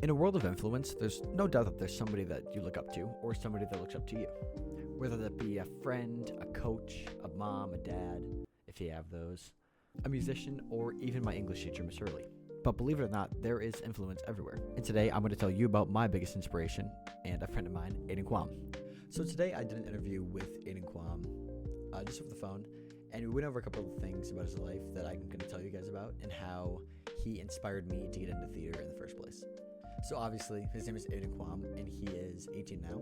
In a world of influence, there's no doubt that there's somebody that you look up to or somebody that looks up to you. Whether that be a friend, a coach, a mom, a dad, if you have those, a musician, or even my English teacher, Miss Hurley. But believe it or not, there is influence everywhere. And today I'm going to tell you about my biggest inspiration and a friend of mine, Aiden Kwam. So today I did an interview with Aiden Kwam, just over the phone, and we went over a couple of things about his life that I'm going to tell you guys about and how he inspired me to get into theater in the first place. So obviously, his name is Aiden Kwam, and he is 18 now,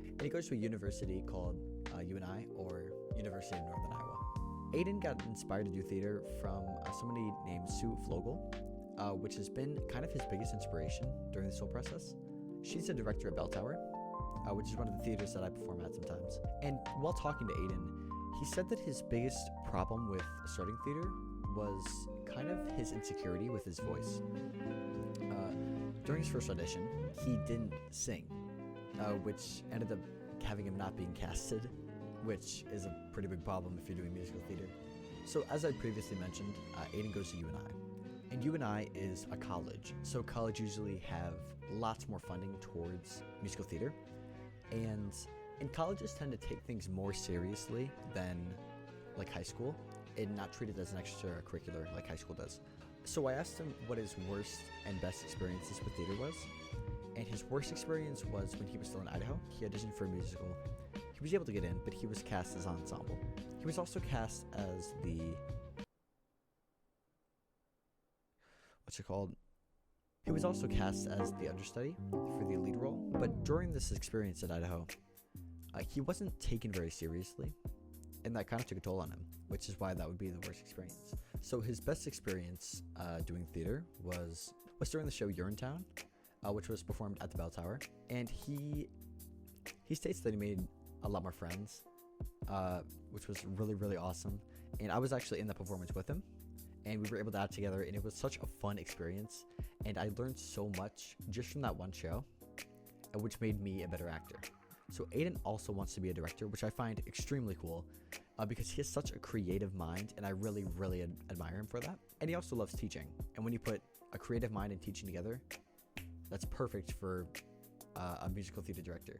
and he goes to a university called UNI, or University of Northern Iowa. Aiden got inspired to do theater from somebody named Sue Flogel, which has been kind of his biggest inspiration during this whole process. She's a director at Bell Tower, which is one of the theaters that I perform at sometimes. And while talking to Aiden, he said that his biggest problem with starting theater was kind of his insecurity with his voice. During his first audition, he didn't sing, which ended up having him not being casted, which is a pretty big problem if you're doing musical theater. So as I previously mentioned, Aiden goes to UNI. And UNI is a college, so college usually have lots more funding towards musical theater. And colleges tend to take things more seriously than like high school and not treat it as an extracurricular like high school does. So I asked him what his worst and best experiences with theater was, and his worst experience was when he was still in Idaho. He auditioned for a musical. He was able to get in, but he was cast as ensemble. He was also cast as the He was also cast as the understudy for the lead role, but during this experience at Idaho, he wasn't taken very seriously, and that kind of took a toll on him, which is why that would be the worst experience. So his best experience doing theater was during the show Urinetown, which was performed at the Bell Tower, and he states that he made a lot more friends, which was really, really awesome. And I was actually in the performance with him, and we were able to act together, and it was such a fun experience, and I learned so much just from that one show, which made me a better actor. So Aiden also wants to be a director, which I find extremely cool, because he has such a creative mind, and I really, really admire him for that. And he also loves teaching, and when you put a creative mind and teaching together, that's perfect for a musical theater director.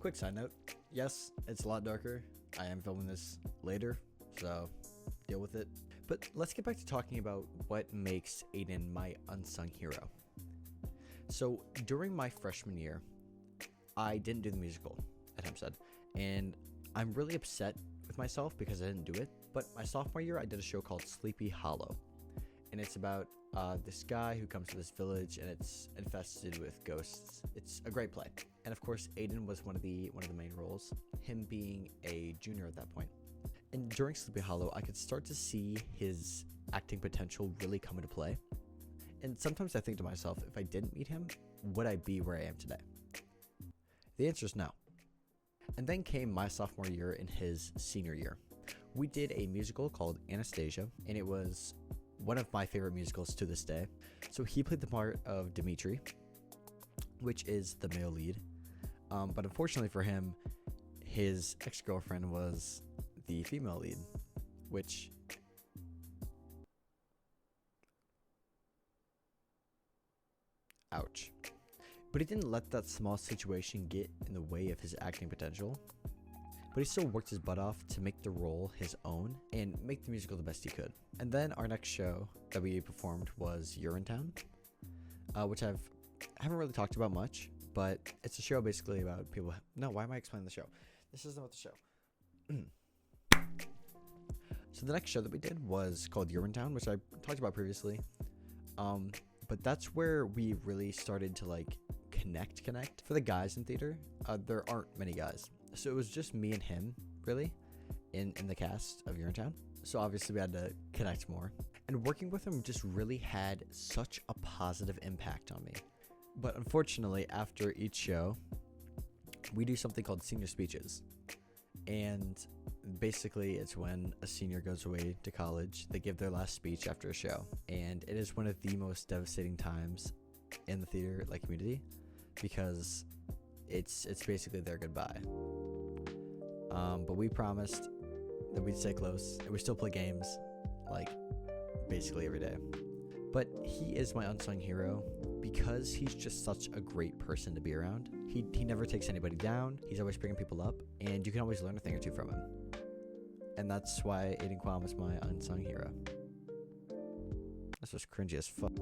Quick side note, yes, it's a lot darker. I am filming this later, so deal with it. But let's get back to talking about what makes Aiden my unsung hero. So during my freshman year, I didn't do the musical at Hempstead, and I'm really upset with myself because I didn't do it. But my sophomore year, I did a show called Sleepy Hollow, and it's about this guy who comes to this village, and it's infested with ghosts. It's a great play, and of course, Aiden was one of the main roles, him being a junior at that point. And during Sleepy Hollow, I could start to see his acting potential really come into play. And sometimes I think to myself, if I didn't meet him, would I be where I am today? The answer is no. And then came my sophomore year and his senior year. We did a musical called Anastasia, and it was one of my favorite musicals to this day. So he played the part of Dimitri, which is the male lead. But unfortunately for him, his ex-girlfriend was the female lead, which ouch. But he didn't let that small situation get in the way of his acting potential. But he still worked his butt off to make the role his own and make the musical the best he could. And then our next show that we performed was Urinetown, which I haven't really talked about much, but it's a show basically about people. No, why am I explaining the show? This isn't about the show. So the next show that we did was called Urinetown, which I talked about previously. But that's where we really started to like connect. For the guys in theater, there aren't many guys. So it was just me and him, really, in the cast of Urinetown. So obviously we had to connect more. And working with him just really had such a positive impact on me. But unfortunately, after each show, we do something called senior speeches. And basically it's when a senior goes away to college, they give their last speech after a show. And it is one of the most devastating times in the theater community, because it's basically their goodbye. But we promised that we'd stay close, and we still play games basically every day. But he is my unsung hero because he's just such a great person to be around. He never takes anybody down. He's always bringing people up, and you can always learn a thing or two from him. And that's why Aiden Qualm is my unsung hero. That's just cringy as fuck.